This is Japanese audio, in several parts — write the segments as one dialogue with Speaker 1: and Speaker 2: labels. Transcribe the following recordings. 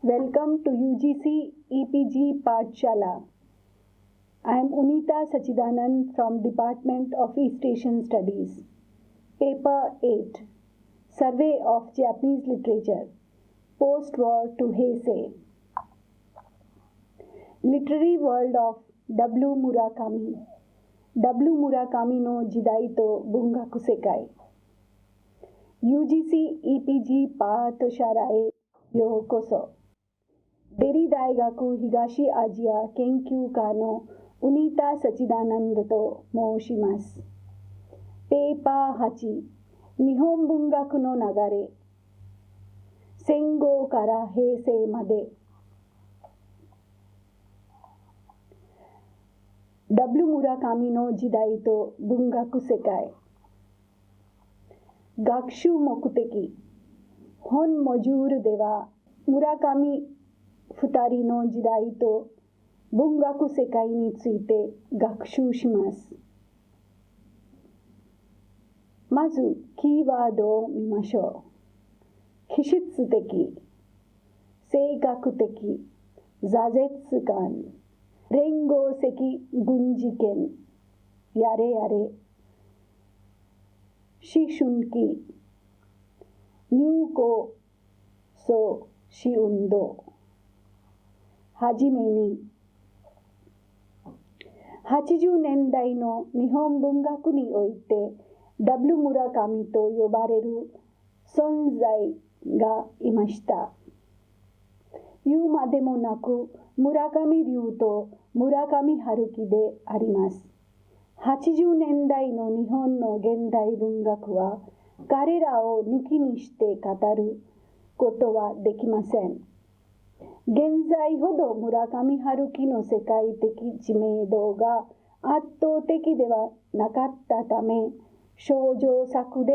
Speaker 1: Welcome to UGC EPG Pathshala. I am Unita Sachidanand from Department of East Asian Studies. Paper 8, Survey of Japanese Literature, Post-War to Heisei. Literary World of W. Murakami. W. Murakami no Jidai to Bungaku Sekai. UGC EPG Pathshalaへようこそ。デリ大学東アジア研究科のウニタ・サチダナンドと申します。ペーパー8、日本文学の流れ。戦後から平成まで。W. 村上の時代と文学世界。学習目的。本モジュールでは村上2人の時代と文学世界について学習します。まずキーワードを見ましょう。気質的、性格的、挫折感、連合的軍事権、やれやれ、思春期、入校創始運動。はじめに、80年代の日本文学において W. 村上と呼ばれる存在がいました。言うまでもなく村上龍と村上春樹であります。80年代の日本の現代文学は彼らを抜きにして語ることはできません。現在ほど村上春樹の世界的知名度が圧倒的ではなかったため、少女作で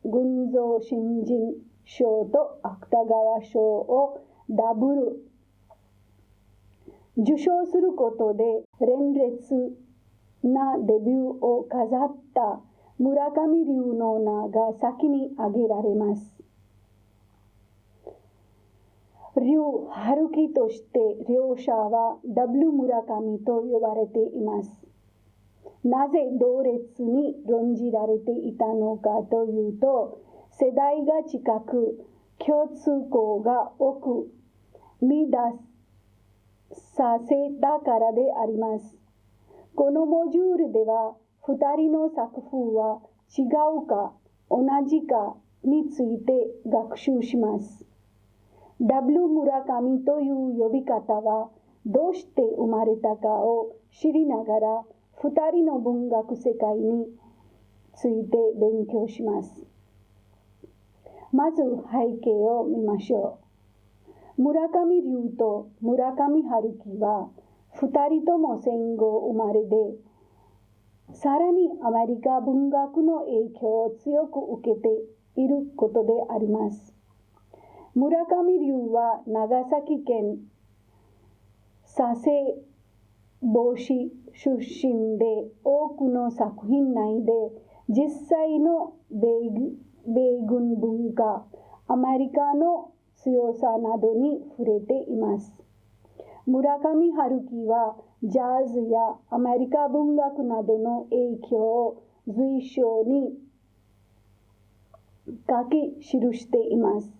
Speaker 1: 群像新人賞と芥川賞をダブル受賞することで連烈なデビューを飾った村上龍の名が先に挙げられます。龍春樹として両者は W. 村上と呼ばれています。なぜ同列に論じられていたのかというと、世代が近く、共通項が多く、見出させたからであります。このモジュールでは、2人の作風は違うか同じかについて学習します。W. 村上という呼び方はどうして生まれたかを知りながら2人の文学世界について勉強します。まず背景を見ましょう。村上龍と村上春樹は2人とも戦後生まれで、さらにアメリカ文学の影響を強く受けていることであります。村上龍は長崎県佐世保市出身で、多くの作品内で実際の米軍文化、アメリカの強さなどに触れています。村上春樹はジャズやアメリカ文学などの影響を随所に書き記しています。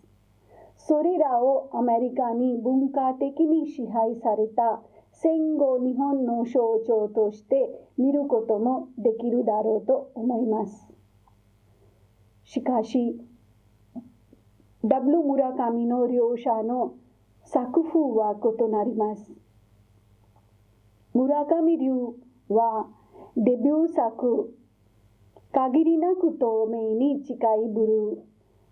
Speaker 1: それらをアメリカに文化的に支配された戦後日本の象徴として見ることもできるだろうと思います。しかし、W. 村上の両者の作風は異なります。村上龍はデビュー作、限りなく透明に近いブルー、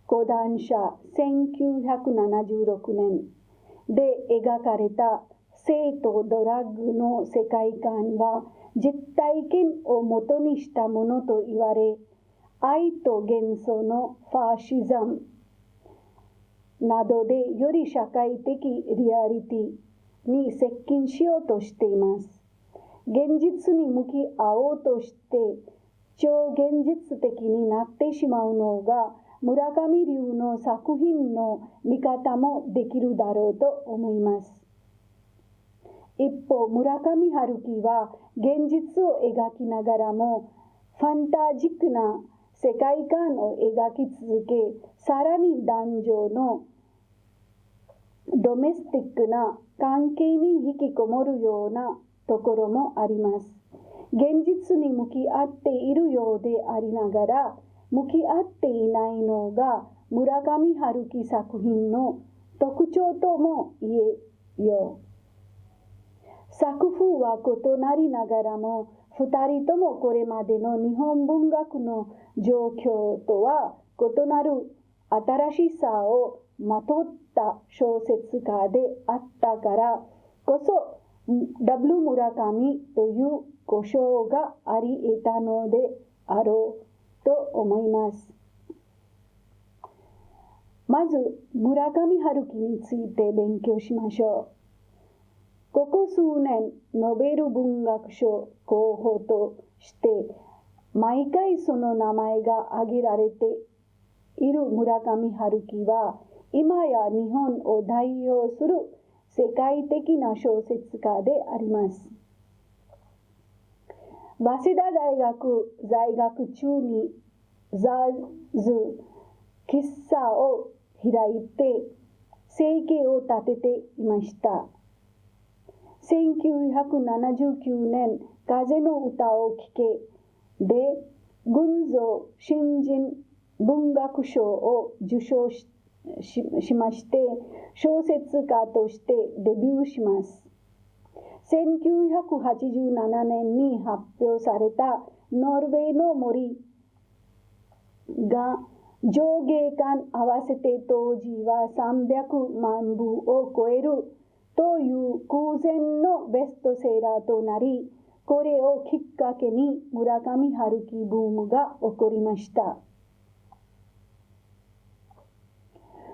Speaker 1: 講談社1976年で描かれた性とドラッグの世界観は実体験をもとにしたものと言われ、愛と幻想のファシズムなどでより社会的リアリティに接近しようとしています。現実に向き合おうとして超現実的になってしまうのが村上龍の作品の見方もできるだろうと思います。一方、村上春樹は現実を描きながらもファンタジックな世界観を描き続け、さらに男女のドメスティックな関係に引きこもるようなところもあります。現実に向き合っているようでありながら、向き合っていないのが村上春樹作品の特徴とも言えよう。作風は異なりながらも、二人ともこれまでの日本文学の状況とは異なる新しさをまとった小説家であったからこそ、W 村上という呼称があり得たのであろうと思います。まず、村上春樹について勉強しましょう。ここ数年、ノーベル文学賞候補として毎回その名前が挙げられている村上春樹は、今や日本を代表する世界的な小説家であります。早稲田大学在学中にザズ喫茶を開いて生計を立てていました。1979年、風の歌を聴けで群像新人文学賞を受賞しまして、小説家としてデビューします。1987年に発表されたノルウェーの森が上下巻合わせて当時は300万部を超えるという空前のベストセラーとなり、これをきっかけに村上春樹ブームが起こりました。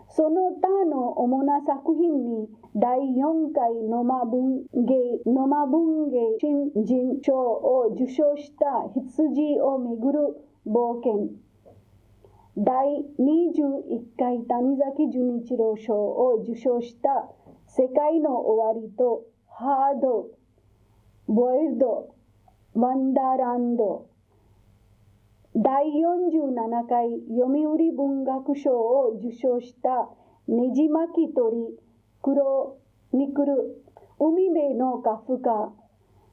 Speaker 1: その他の主な作品に第4回ノマ文芸新人賞を受賞した羊をめぐる冒険、第21回谷崎潤一郎賞を受賞した世界の終わりとハードボイルドワンダーランド、第47回読売文学賞を受賞したねじ巻き鳥クロニクル海辺のカフカ、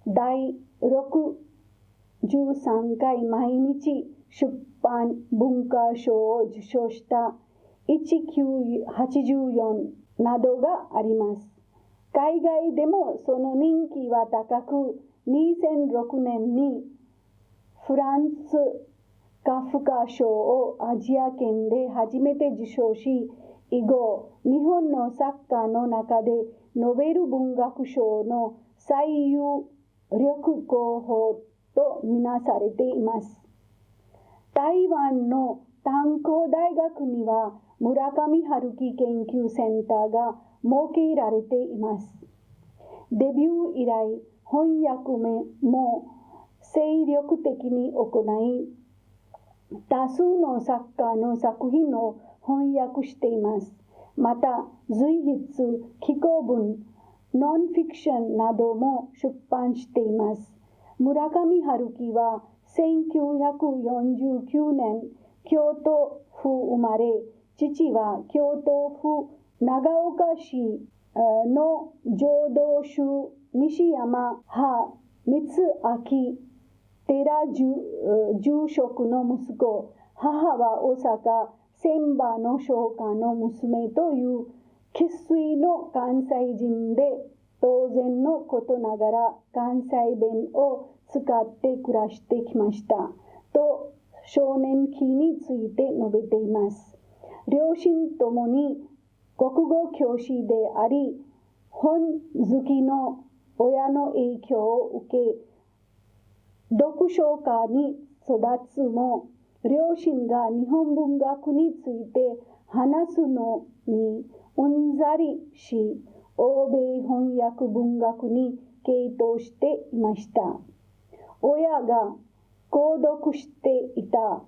Speaker 1: 第63回毎日出版文化賞を受賞した1984などがあります。海外でもその人気は高く、2006年にフランスカフカ賞をアジア圏で初めて受賞し、以後日本の作家の中でノーベル文学賞の最有力候補とみなされています。台湾の炭鉱大学には村上春樹研究センターが設けられています。デビュー以来、翻訳も精力的に行い、多数の作家の作品を翻訳しています。また、随筆、紀行文、ノンフィクションなども出版しています。村上春樹は1949年、京都府生まれ、父は京都府長岡市の浄土宗西山派光明寺住職の息子、母は大阪千葉の商家の娘という生粋の関西人で、当然のことながら関西弁を使って暮らしてきましたと少年期について述べています。両親ともに国語教師であり、本好きの親の影響を受け、読書家に育つも、両親が日本文学について話すのにうんざりし、欧米翻訳文学に傾倒していました。親が購読していた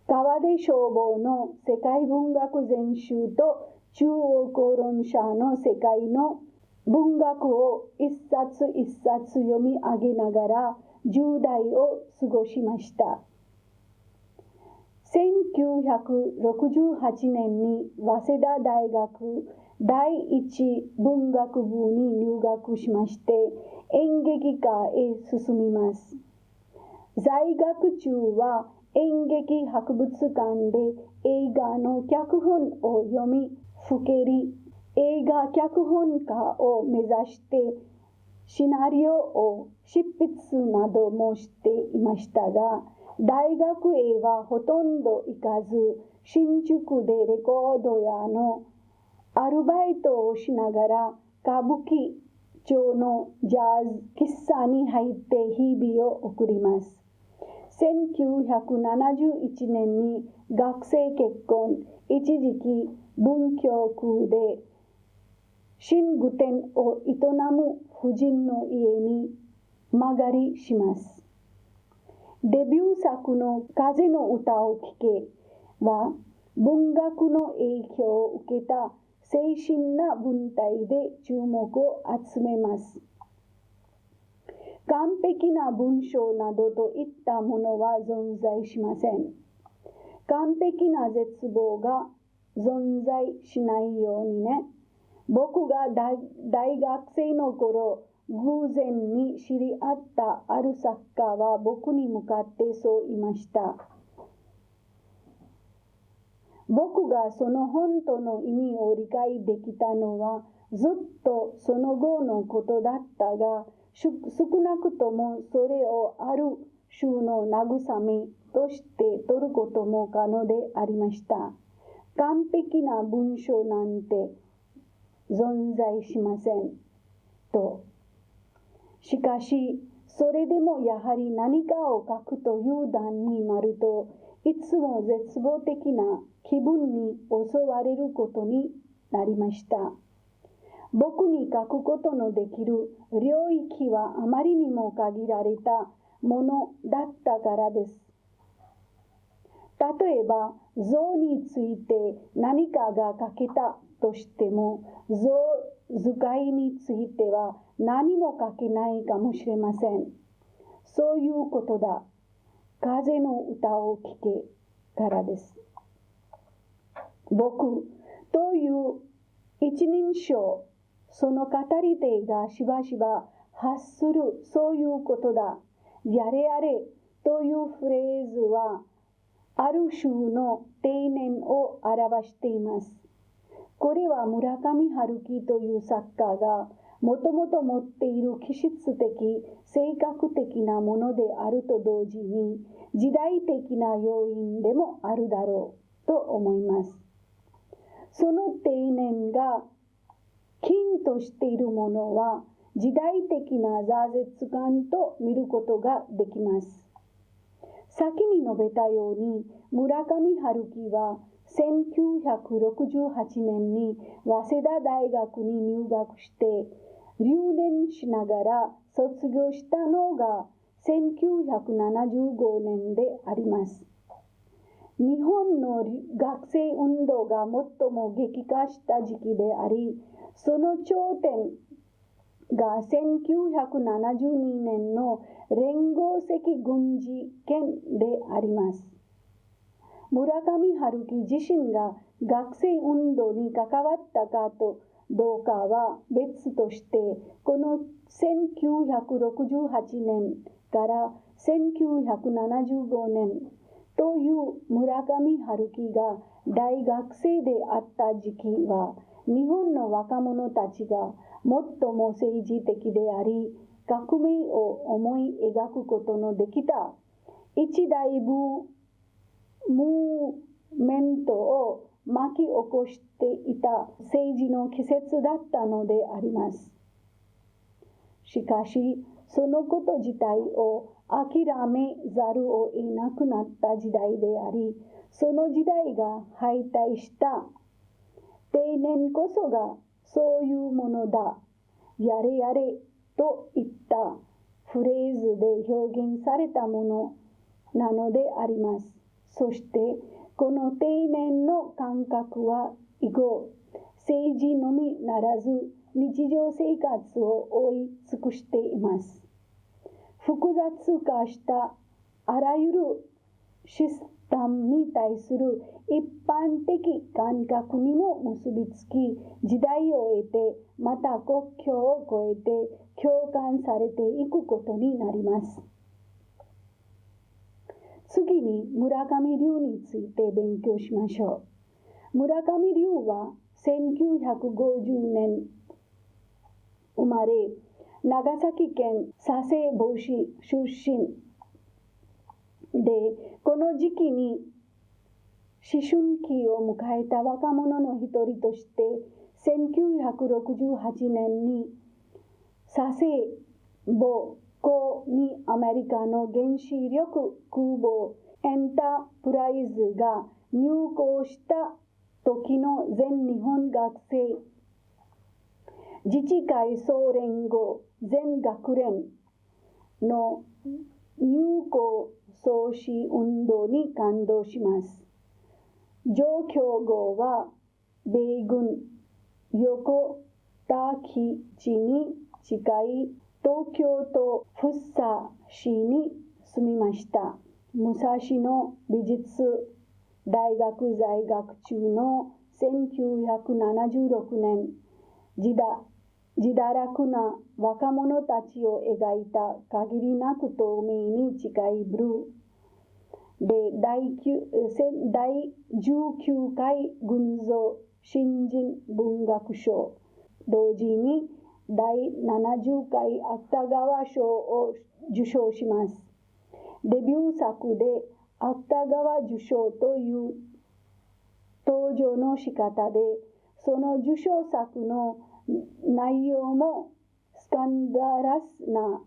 Speaker 1: 川出消防の世界文学全集と中央公論社の世界の文学を一冊一冊読み上げながら10代を過ごしました。1968年に早稲田大学第一文学部に入学しまして演劇科へ進みます。在学中は演劇博物館で映画の脚本を読みふけり、映画脚本家を目指してシナリオを執筆などもしていましたが、大学へはほとんど行かず、新宿でレコード屋のアルバイトをしながら歌舞伎町のジャズ喫茶に入って日々を送ります。1971年に学生結婚、一時期文京区で寝具店を営む夫人の家に間借りします。デビュー作の風の歌を聴けは文学の影響を受けた精神な文体で注目を集めます。完璧な文章などといったものは存在しません。完璧な絶望が存在しないようにね。僕が大学生の頃、偶然に知り合ったある作家は僕に向かってそう言いました。僕がその本当の意味を理解できたのはずっとその後のことだったが、少なくともそれをある種の慰めとして取ることも可能でありました。完璧な文章なんて存在しませんと。しかし、それでもやはり何かを書くという段になると、いつも絶望的な気分に襲われることになりました。僕に書くことのできる領域はあまりにも限られたものだったからです。例えば、象について何かが書けたとしても、象使いについては何も書けないかもしれません。そういうことだ。風の歌を聴けからです。僕という一人称、その語り手がしばしば発するそういうことだ。やれやれというフレーズは、ある種の定年を表しています。これは村上春樹という作家がもともと持っている気質的、性格的なものであると同時に、時代的な要因でもあるだろうと思います。その定年が金としているものは、時代的な挫折感と見ることができます。先に述べたように、村上春樹は1968年に早稲田大学に入学して留年しながら卒業したのが1975年であります。日本の学生運動が最も激化した時期であり、その頂点が1972年の連合赤軍事件であります。村上春樹自身が学生運動に関わったかとどうかは別として、この1968年から1975年という村上春樹が大学生であった時期は、日本の若者たちが最も政治的であり、革命を思い描くことのできた一大ムーメントを巻き起こしていた政治の季節だったのであります。しかし、そのこと自体を諦めざるを得なくなった時代であり、その時代が敗退した定年こそがそういうものだ、やれやれといったフレーズで表現されたものなのであります。そしてこの定年の感覚は以後、政治のみならず日常生活を覆い尽くしています。複雑化したあらゆるシステムに対する一般的感覚にも結びつき、時代を経て、また国境を越えて共感されていくことになります。次に村上龍について勉強しましょう。村上龍は1950年生まれ、長崎県佐世保市出身で、この時期に思春期を迎えた若者の一人として、1968年に佐世保港にアメリカの原子力空母エンタープライズが入港した時の全日本学生自治会総連合全学連の入港阻止運動に感動します。上京後は米軍横田基地に近い東京都福生市に住みました。武蔵野美術大学在学中の1976年、自堕落な若者たちを描いた限りなく透明に近いブルーで第19回群像新人文学賞、同時に第70回芥川賞を受賞します。デビュー作で芥川受賞という登場の仕方で、その受賞作の内容もスキャンダラスな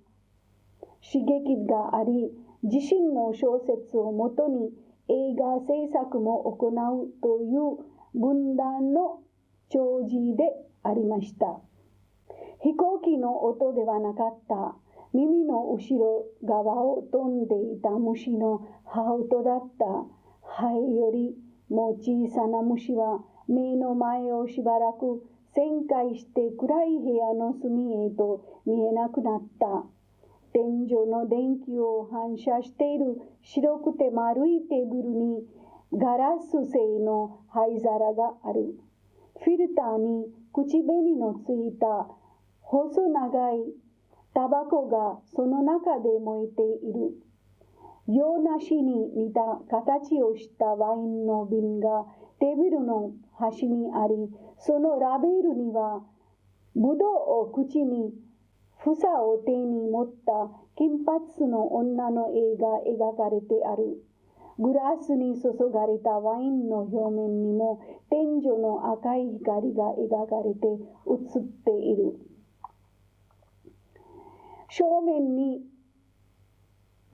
Speaker 1: 刺激があり、自身の小説をもとに映画制作も行うという分断の寵児でありました。飛行機の音ではなかった。耳の後ろ側を飛んでいた虫の羽音だった。ハエよりも小さな虫は目の前をしばらく旋回して暗い部屋の隅へと見えなくなった。天井の電気を反射している白くて丸いテーブルにガラス製の灰皿がある。フィルターに口紅のついた細長いタバコがその中で燃えている。洋梨に似た形をしたワインの瓶がテーブルの端にあり、そのラベルにはブドウを口に房を手に持った金髪の女の絵が描かれてある。グラスに注がれたワインの表面にも天井の赤い光が描かれて映っている。正面に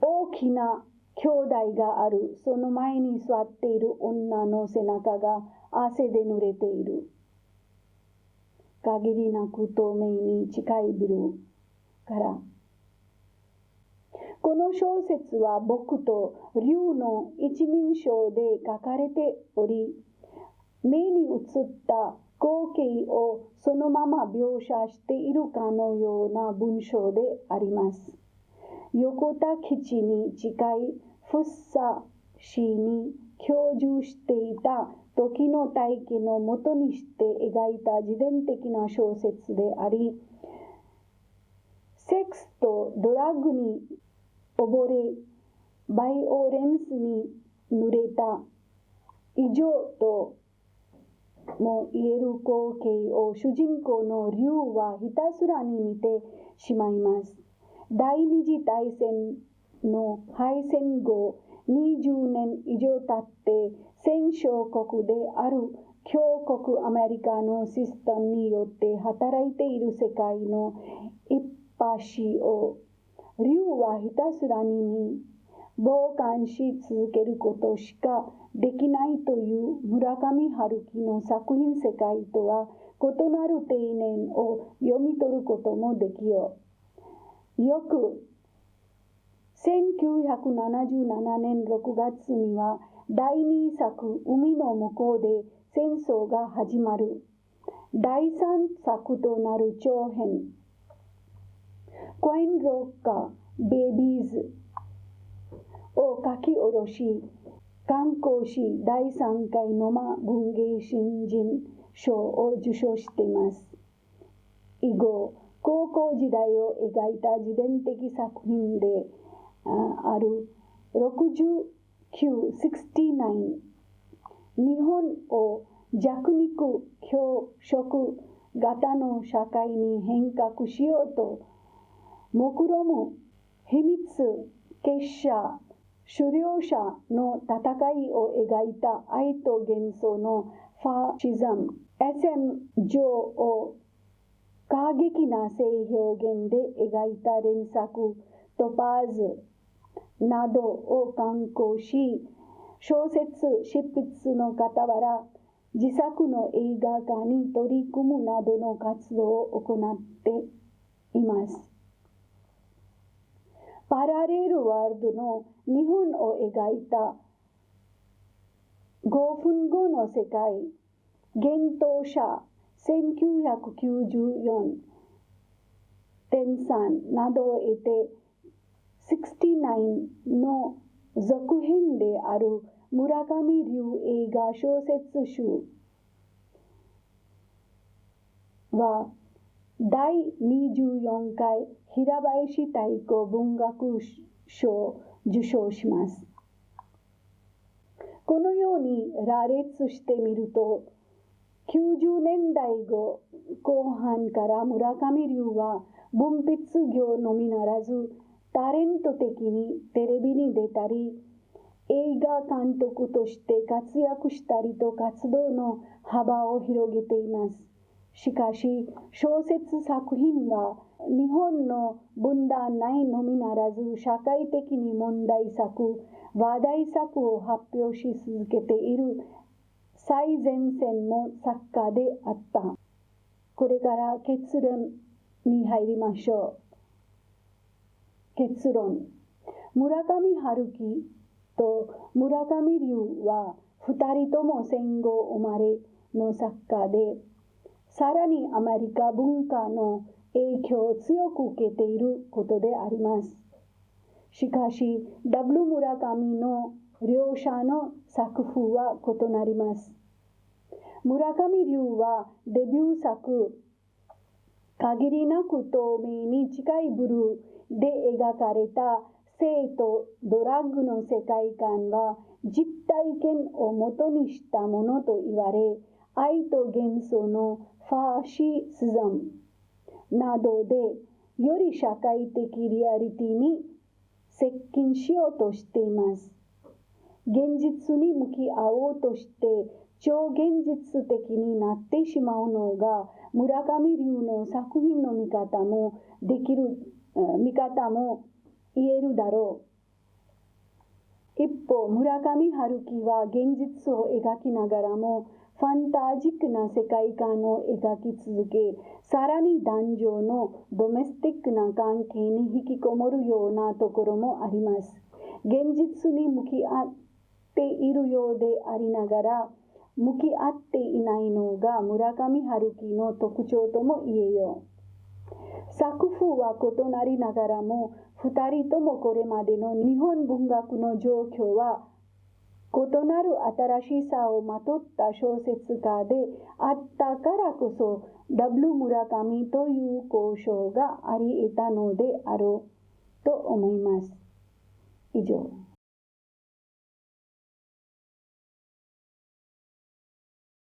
Speaker 1: 大きな兄弟がある。その前に座っている女の背中が汗で濡れている。限りなく透明に近いブルーから。この小説は僕と龍の一人称で書かれており、目に映った光景をそのまま描写しているかのような文章であります。横田基地に近い福生市に居住していた時の体験をもとにして描いた自伝的な小説であり、セックスとドラッグに溺れ、バイオレンスに濡れた異常とも言える光景を主人公の龍はひたすらに見てしまいます。第二次大戦の敗戦後、20年以上経って戦勝国である強国アメリカのシステムによって働いている世界の一端を龍はひたすらに見、傍観し続けることしかできないという村上春樹の作品世界とは異なる定年を読み取ることもできよう。翌1977年6月には第2作海の向こうで戦争が始まる。第3作となる長編コインロッカーベビーズを書き下ろし、刊行し第3回ノマ文芸新人賞を受賞しています。以後、高校時代を描いた自伝的作品である69、日本を弱肉強食型の社会に変革しようと目論む秘密結社狩猟者の戦いを描いた愛と幻想のファシズム、SM 上を過激な性表現で描いた連作トパーズなどを刊行し、小説執筆の傍ら自作の映画化に取り組むなどの活動を行っています。パラレルワールドの日本を描いた5分後の世界、幻冬舎1994.3などを得て、69の続編である村上龍映画小説集は第24回平林太鼓文学賞を受賞します。このように羅列してみると、90年代後半から村上龍は文筆業のみならず、タレント的にテレビに出たり、映画監督として活躍したりと活動の幅を広げています。しかし、小説作品は日本の文壇内のみならず、社会的に問題作、話題作を発表し続けている最前線の作家であった。これから結論に入りましょう。結論。村上春樹と村上龍は2人とも戦後生まれの作家で、さらにアメリカ文化の影響を強く受けていることであります。しかし、W村上の両者の作風は異なります。村上龍はデビュー作、限りなく透明に近いブルーで描かれた性とドラッグの世界観は実体験を元にしたものと言われ、愛と幻想のファシズムなどでより社会的リアリティに接近しようとしています。現実に向き合おうとして超現実的になってしまうのが村上龍の作品の見方も言えるだろう。一方、村上春樹は現実を描きながらもファンタジックな世界観を描き続け、さらに男女のドメスティックな関係に引きこもるようなところもあります。現実に向き合っているようでありながら、向き合っていないのが村上春樹の特徴とも言えよう。作風は異なりながらも、2人ともこれまでの日本文学の状況は異なる新しさをまとった小説家であったからこそ、W村上という交渉があり得たのであろうと思います。以上。